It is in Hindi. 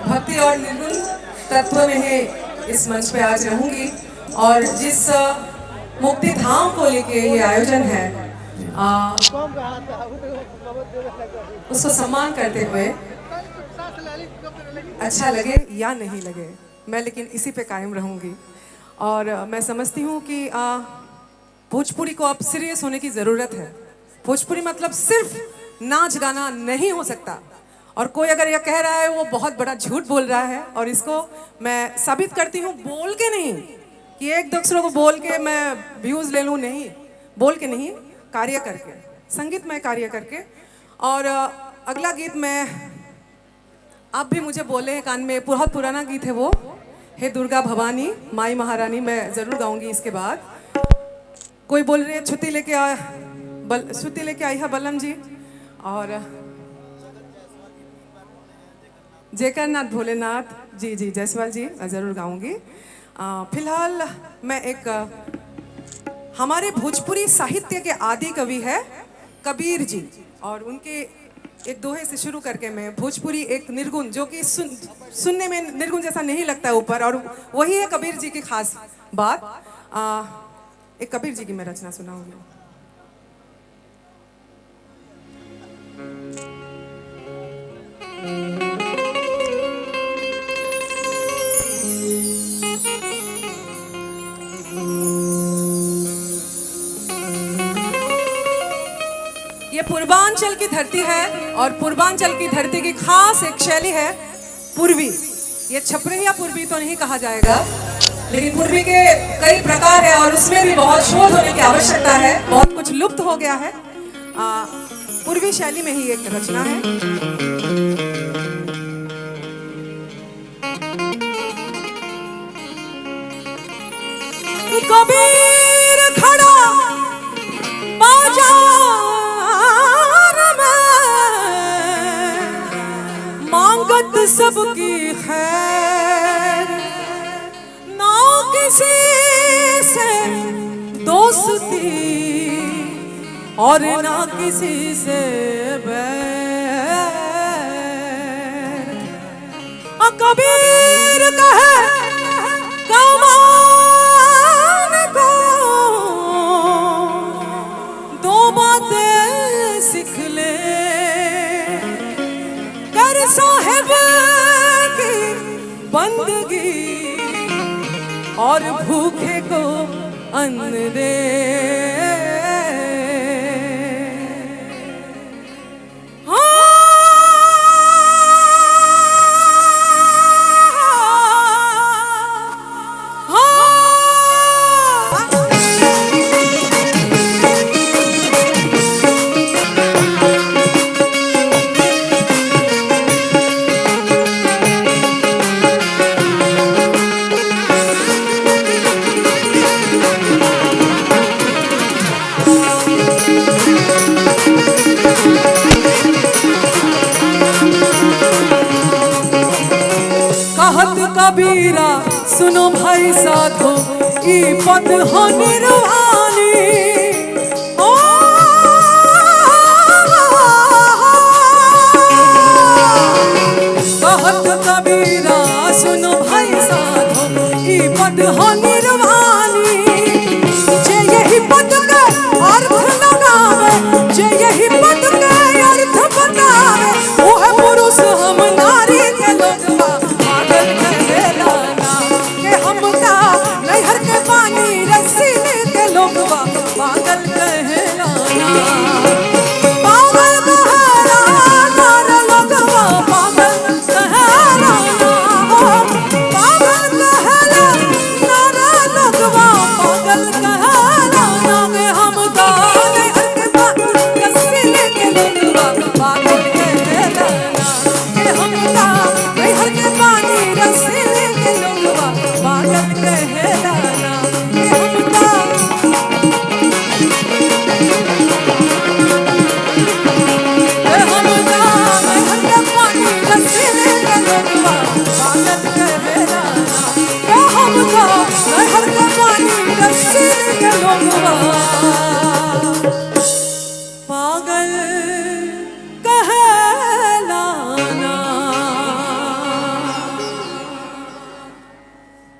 भक्ति और निर्गुण तत्व में ही इस मंच पे आज रहूंगी और जिस मुक्ति धाम को लेके ये आयोजन है उसको सम्मान करते हुए अच्छा लगे या नहीं लगे मैं लेकिन इसी पे कायम रहूंगी। और मैं समझती हूँ कि भोजपुरी को अब सीरियस होने की ज़रूरत है। भोजपुरी मतलब सिर्फ नाच गाना नहीं हो सकता और कोई अगर यह कह रहा है वो बहुत बड़ा झूठ बोल रहा है। और इसको मैं साबित करती हूँ बोल के नहीं कि एक दूसरे को बोल के मैं व्यूज़ ले लूँ, नहीं, बोल के नहीं, कार्य करके, संगीतमय कार्य करके। और अगला गीत मैं आप भी मुझे बोले हैं कान में, बहुत पुराना गीत है वो, हे दुर्गा भवानी माई महारानी, मैं ज़रूर गाऊंगी इसके बाद। कोई बोल रहे हैं छुट्टी लेके आई है बल्लम जी, और जयकरनाथ भोलेनाथ जी जायसवाल जी मैं ज़रूर गाऊंगी। फिलहाल मैं एक हमारे भोजपुरी साहित्य के आदि कवि है कबीर जी, और उनके एक दोहे से शुरू करके मैं भोजपुरी एक निर्गुण जो कि सुनने में निर्गुण जैसा नहीं लगता है ऊपर, और वही है कबीर जी की खास बात। एक कबीर जी की मैं रचना सुनाऊंगी। ये पूर्वांचल की धरती है और पूर्वांचल की धरती की खास एक शैली है पूर्वी। ये छपरहिया पूर्वी तो नहीं कहा जाएगा, लेकिन पूर्वी के कई प्रकार है और उसमें भी बहुत शोध होने की आवश्यकता है, बहुत कुछ लुप्त हो गया है। पूर्वी शैली में ही एक रचना है। कबीर खड़ा बाजार मांगत सबकी खैर, ना किसी से दोस्ती और ना किसी से बैर। कबीर कहे कमान को दो बातें सीख ले, कर साहिब की बंदगी और भूखे को अन्न दे। कबीरा सुनो भाई साधो की पद हो निर्वाणी। कहत कबीरा सुनो भाई साधो की पद हो निर्वाणी। जे यही पद के अर्थ लगावे, जे यही पद के अर्थ बतावे, वो है पुरुष हम नारी के लोगवा। नैहर के पानी रसीले के लोगवा पागल कहलाना, पागल कहलाना रे लोगवा पागल कहलाना, पागल कहलाना रे लोगवा पागल कहलाना। के हम का नैहर के पानी रसीले के लोगवा पागल कहलाना, के हम का नैहर के पानी रसीले के लोगवा पागल कहलाना। हर का पानी रसीले के लोगवा